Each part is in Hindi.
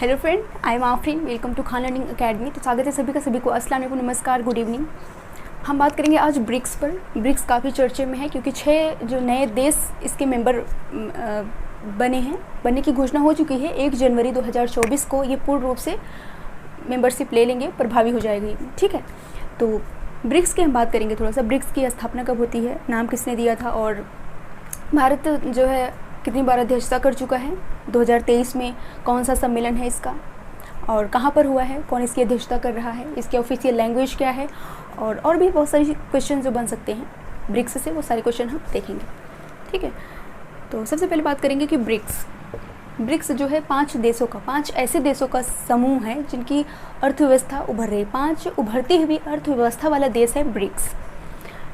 Hello friend, I am Afreen. Welcome to Khan learning academy. तो स्वागत है सभी का सभी को। अस्सलाम वालेकुम, नमस्कार, गुड इवनिंग। हम बात करेंगे आज ब्रिक्स पर। ब्रिक्स काफ़ी चर्चे में है क्योंकि 6 जो नए देश इसके मेंबर बने हैं, बनने की घोषणा हो चुकी है। 1 जनवरी 2024 को ये पूर्ण रूप से मेंबरशिप ले लेंगे, प्रभावी हो जाएगी। ठीक है, तो ब्रिक्स की हम बात करेंगे थोड़ा सा। ब्रिक्स की स्थापना कब होती है, नाम किसने दिया था, और भारत जो है कितनी बार अध्यक्षता कर चुका है, 2023 में कौन सा सम्मेलन है इसका, और कहाँ पर हुआ है, कौन इसकी अध्यक्षता कर रहा है, इसकी ऑफिशियल लैंग्वेज क्या है, और भी बहुत सारी क्वेश्चन जो बन सकते हैं ब्रिक्स से, वो सारे क्वेश्चन हम देखेंगे। ठीक है, तो सबसे पहले बात करेंगे कि ब्रिक्स जो है 5 देशों का, 5 ऐसे देशों का समूह है जिनकी अर्थव्यवस्था उभर रही है। 5 उभरती हुई अर्थव्यवस्था वाला देश है ब्रिक्स,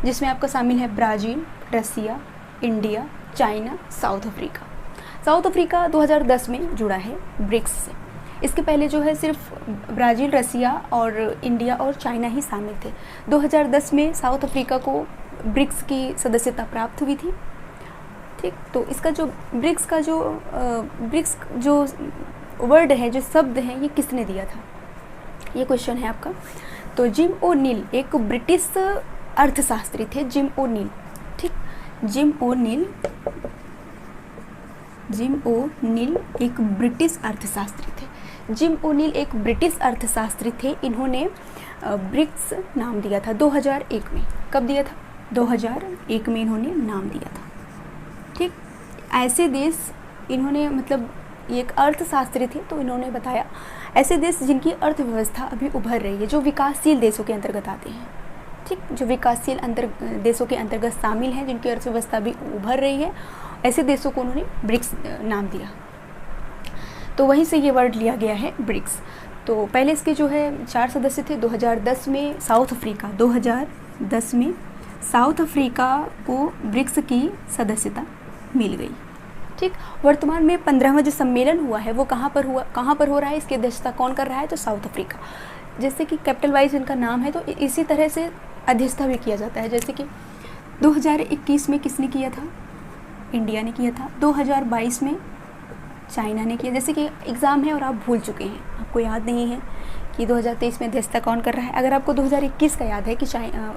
जिसमें आपका शामिल है ब्राज़ील, रसिया, इंडिया, चाइना, साउथ अफ्रीका 2010 में जुड़ा है ब्रिक्स से। इसके पहले जो है सिर्फ ब्राज़ील, रसिया और इंडिया और चाइना ही शामिल थे। 2010 में साउथ अफ्रीका को ब्रिक्स की सदस्यता प्राप्त हुई थी। ठीक, तो इसका जो ब्रिक्स जो वर्ड है, जो शब्द है, ये किसने दिया था, ये क्वेश्चन है आपका। तो जिम ओ'नील एक ब्रिटिश अर्थशास्त्री थे। जिम ओ'नील, ठीक, जिम ओ'नील एक ब्रिटिश अर्थशास्त्री थे। जिम ओ'नील एक ब्रिटिश अर्थशास्त्री थे। इन्होंने ब्रिक्स नाम दिया था 2001 में। कब दिया था? 2001 में इन्होंने नाम दिया था। ठीक, ऐसे देश इन्होंने, मतलब ये एक अर्थशास्त्री थे, तो इन्होंने बताया ऐसे देश जिनकी अर्थव्यवस्था अभी उभर रही है, जो विकासशील देशों के अंतर्गत आते हैं। ठीक, जो विकासशील देशों के अंतर्गत शामिल हैं, जिनकी अर्थव्यवस्था भी उभर रही है, ऐसे देशों को उन्होंने ब्रिक्स नाम दिया। तो वहीं से ये वर्ड लिया गया है ब्रिक्स। तो पहले इसके जो है 4 सदस्य थे। 2010 में साउथ अफ्रीका को ब्रिक्स की सदस्यता मिल गई। ठीक, वर्तमान में 15वां जो सम्मेलन हुआ है वो कहाँ पर हो रहा है, इसकी अध्यक्षता कौन कर रहा है, तो साउथ अफ्रीका। जैसे कि कैपिटल वाइज इनका नाम है, तो इसी तरह से अध्यक्षता भी किया जाता है। जैसे कि 2021 में किसने किया था, इंडिया ने किया था। 2022 में चाइना ने किया। जैसे कि एग्ज़ाम है और आप भूल चुके हैं, आपको याद नहीं है कि 2023 में अध्यक्षता कौन कर रहा है। अगर आपको 2021 का याद है कि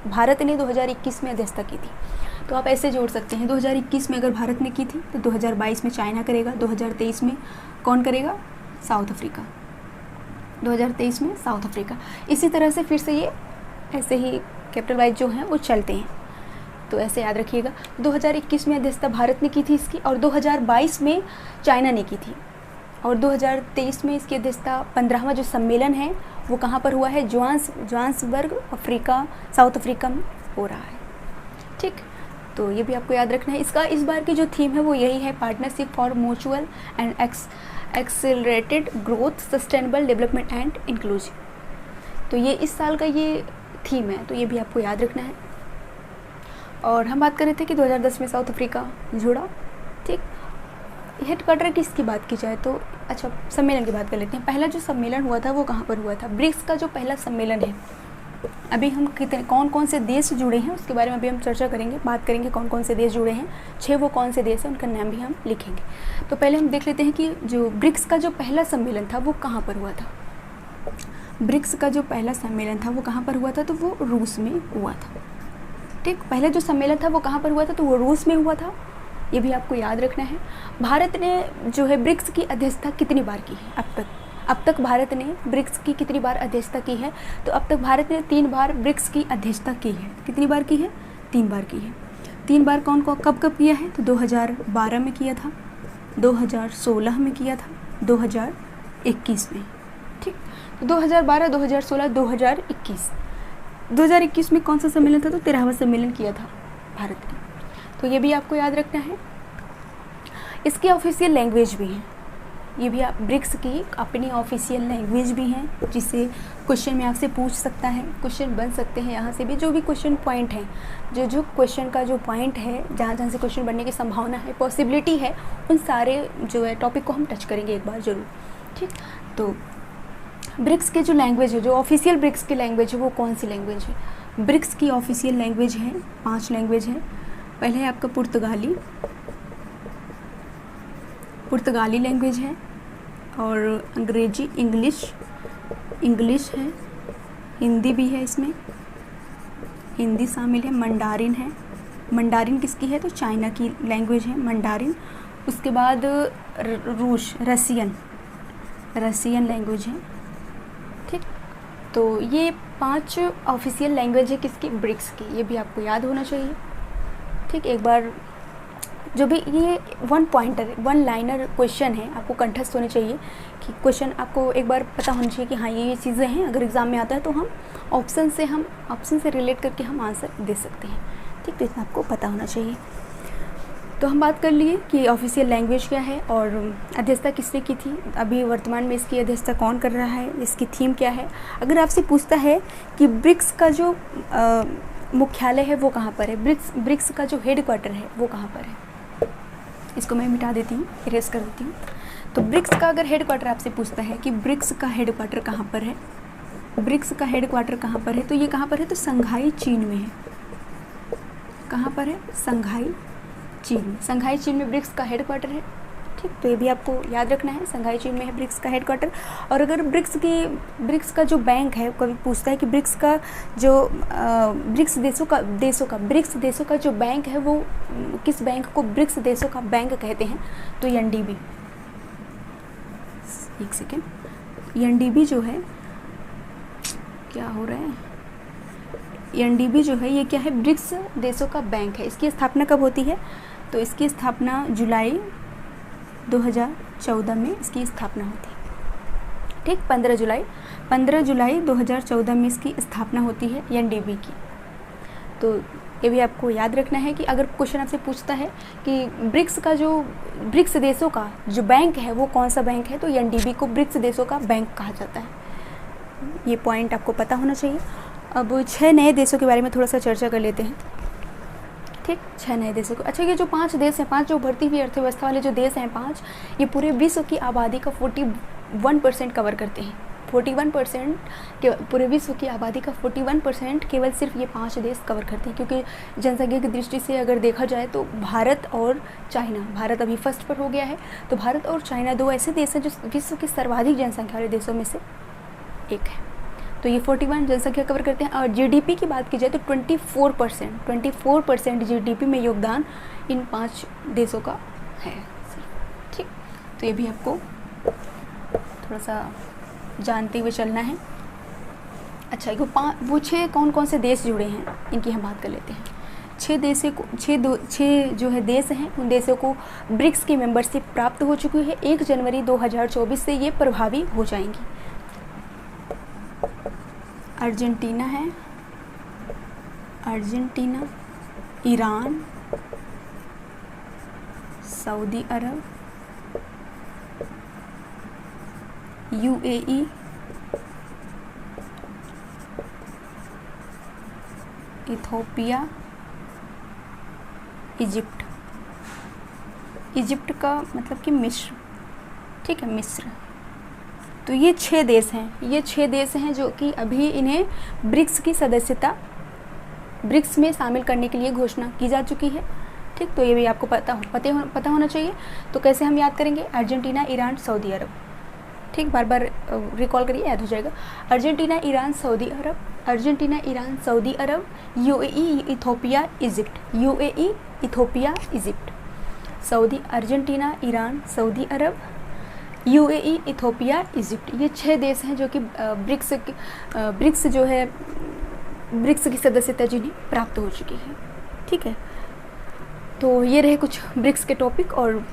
भारत ने 2021 में अध्यक्षता की थी, तो आप ऐसे जोड़ सकते हैं। 2021 में अगर भारत ने की थी तो 2022 में चाइना करेगा, 2023 में कौन करेगा, साउथ अफ्रीका। 2023 में साउथ अफ्रीका। इसी तरह से फिर से ये ऐसे ही कैपिटल वाइज जो हैं वो चलते हैं, तो ऐसे याद रखिएगा। 2021 में अध्यक्षता भारत ने की थी इसकी, और 2022 में चाइना ने की थी, और 2023 में इसकी अध्यक्षता 15वां जो सम्मेलन है वो कहाँ पर हुआ है, जोहान्सबर्ग, साउथ अफ्रीका में हो रहा है। ठीक, तो ये भी आपको याद रखना है। इसका इस बार की जो थीम है वो यही है, partnership for mutual and accelerated growth, sustainable development and inclusive. तो ये इस साल का ये थीम है, तो ये भी आपको याद रखना है। और हम बात कर रहे थे कि 2010 में साउथ अफ्रीका जुड़ा। ठीक, हेडक्वार्टर किसकी बात की जाए तो अच्छा, सम्मेलन की बात कर लेते हैं। पहला जो सम्मेलन हुआ था वो कहाँ पर हुआ था, ब्रिक्स का जो पहला सम्मेलन है। अभी हम कौन कौन से देश जुड़े हैं उसके बारे में अभी हम चर्चा करेंगे, बात करेंगे कौन कौन से देश जुड़े हैं। 6 वो कौन से देश हैं, उनका नाम भी हम लिखेंगे। तो पहले हम देख लेते हैं कि जो ब्रिक्स का जो पहला सम्मेलन था वो कहाँ पर हुआ था। ब्रिक्स का जो पहला सम्मेलन था वो कहाँ पर हुआ था, तो वो रूस में हुआ था। ठीक, पहले जो सम्मेलन था वो कहाँ पर हुआ था, तो वो रूस में हुआ था। ये भी आपको याद रखना है। भारत ने जो है ब्रिक्स की अध्यक्षता कितनी बार की है अब तक भारत ने ब्रिक्स की कितनी बार अध्यक्षता की है, तो अब तक भारत ने 3 बार ब्रिक्स की अध्यक्षता की है। कितनी बार की है, 3 बार की है। 3 बार कौन कब किया है, तो 2012 में किया था, 2016 में किया था, 2021 में। ठीक, तो 2012, 2016, 2021 में कौन सा सम्मेलन था, तो 13वां सम्मेलन किया था भारत ने। तो ये भी आपको याद रखना है। इसकी ऑफिशियल लैंग्वेज भी है, ये भी आप ब्रिक्स की अपनी ऑफिशियल लैंग्वेज भी है, जिससे क्वेश्चन में आपसे पूछ सकता है, क्वेश्चन बन सकते हैं यहाँ से भी। जो भी क्वेश्चन पॉइंट है, जो क्वेश्चन का जो पॉइंट है, जहाँ से क्वेश्चन बनने की संभावना है, पॉसिबिलिटी है, उन सारे जो है टॉपिक को हम टच करेंगे एक बार ज़रूर। ठीक, तो ब्रिक्स के जो लैंग्वेज है, जो ऑफिशियल ब्रिक्स की लैंग्वेज है, वो कौन सी लैंग्वेज है। ब्रिक्स की ऑफिशियल लैंग्वेज है, 5 लैंग्वेज है। पहले है आपका पुर्तगाली लैंग्वेज है, और अंग्रेजी, इंग्लिश है, हिंदी भी है, इसमें हिंदी शामिल है, मंडारिन है। मंडारिन किसकी है? तो चाइना की लैंग्वेज है मंडारिन। उसके बाद रसियन लैंग्वेज है। ठीक, तो ये 5 ऑफिशियल लैंग्वेज है किसकी? ब्रिक्स की। ये भी आपको याद होना चाहिए। ठीक, एक बार जो भी ये वन लाइनर क्वेश्चन है, आपको कंठस्थ होने चाहिए कि क्वेश्चन आपको एक बार पता होना चाहिए कि हाँ ये चीज़ें हैं। अगर एग्ज़ाम में आता है तो हम ऑप्शन से रिलेट करके हम आंसर दे सकते हैं। ठीक, तो इतना आपको पता होना चाहिए। तो हम बात कर लिए कि ऑफिशियल लैंग्वेज क्या है और अध्यक्षता किसने की थी, अभी वर्तमान में इसकी अध्यक्षता कौन कर रहा है, इसकी थीम क्या है। अगर आपसे पूछता है कि ब्रिक्स का जो मुख्यालय है वो कहाँ पर है, ब्रिक्स का जो हेडक्वार्टर है वो कहाँ पर है, इसको मैं मिटा देती हूँ, इरेज कर देती हूँ। तो ब्रिक्स का अगर हेडक्वार्टर आपसे पूछता है कि ब्रिक्स का हेडक्वार्टर कहाँ पर है, ब्रिक्स का हेडक्वार्टर कहाँ पर है, तो ये कहाँ पर है? तो संघाई चीन में है। कहाँ पर है? संघाई चीन में ब्रिक्स का हेडक्वार्टर है। ठीक, तो ये भी आपको याद रखना है, संघाई चीन में है ब्रिक्स का हेडक्वार्टर। और अगर ब्रिक्स का जो बैंक है, कभी पूछता है कि ब्रिक्स का जो ब्रिक्स देशों का जो बैंक है वो किस बैंक को ब्रिक्स देशों का बैंक कहते हैं, तो एनडीबी। एक सेकेंड, एनडीबी जो है, क्या हो रहा है, एनडीबी जो है ये क्या है? ब्रिक्स देशों का बैंक है। इसकी स्थापना कब होती है? तो इसकी स्थापना जुलाई 2014 में इसकी स्थापना होती है। ठीक, 15 जुलाई 2014 में इसकी स्थापना होती है एनडीबी की। तो ये भी आपको याद रखना है कि अगर क्वेश्चन आपसे पूछता है कि ब्रिक्स देशों का जो बैंक है वो कौन सा बैंक है, तो एनडीबी को ब्रिक्स देशों का बैंक कहा जाता है। ये पॉइंट आपको पता होना चाहिए। अब 6 नए देशों के बारे में थोड़ा सा चर्चा कर लेते हैं। ठीक, 6 नए देशों को। अच्छा, ये जो 5 देश हैं, 5 जो बढ़ती हुई अर्थव्यवस्था वाले जो देश हैं 5, ये पूरे विश्व की आबादी का 41% कवर करते हैं। 41% के पूरे विश्व की आबादी का 41% केवल सिर्फ ये 5 देश कवर करते हैं। क्योंकि जनसंख्या की दृष्टि से अगर देखा जाए तो भारत और चाइना, भारत अभी फर्स्ट पर हो गया है, तो भारत और चाइना 2 ऐसे देश हैं जो विश्व की सर्वाधिक जनसंख्या वाले देशों में से एक है। तो ये 41 जनसंख्या कवर करते हैं। और जीडीपी की बात की जाए तो 24% जीडीपी में योगदान इन 5 देशों का है। ठीक, तो ये भी आपको थोड़ा सा जानते हुए चलना है। अच्छा, वो 6 कौन से देश जुड़े हैं इनकी हम बात कर लेते हैं। 6 जो है देश हैं, उन देशों को ब्रिक्स की मेंबरशिप प्राप्त हो चुकी है। 1 जनवरी 2024 से ये प्रभावी हो जाएंगी। अर्जेंटीना है, Iran, Saudi Arab, UAE, Ethiopia, Egypt का मतलब कि मिस्र। ठीक है, मिस्र। तो ये 6 देश हैं जो कि अभी इन्हें ब्रिक्स की सदस्यता ब्रिक्स में शामिल करने के लिए घोषणा की जा चुकी है। ठीक, तो ये भी आपको पता होना चाहिए। तो कैसे हम याद करेंगे? Argentina, Iran, Saudi Arab. ठीक, बार बार रिकॉल करिए, याद हो जाएगा। Argentina, Iran, Saudi Arab, UAE, Ethiopia, Egypt. Argentina, Iran, Saudi Arab, UAE, Ethiopia, Egypt. ये 6 देश हैं जो कि ब्रिक्स जो है ब्रिक्स की सदस्यता जिन्हें प्राप्त हो चुकी है। ठीक है, तो ये रहे कुछ ब्रिक्स के टॉपिक। और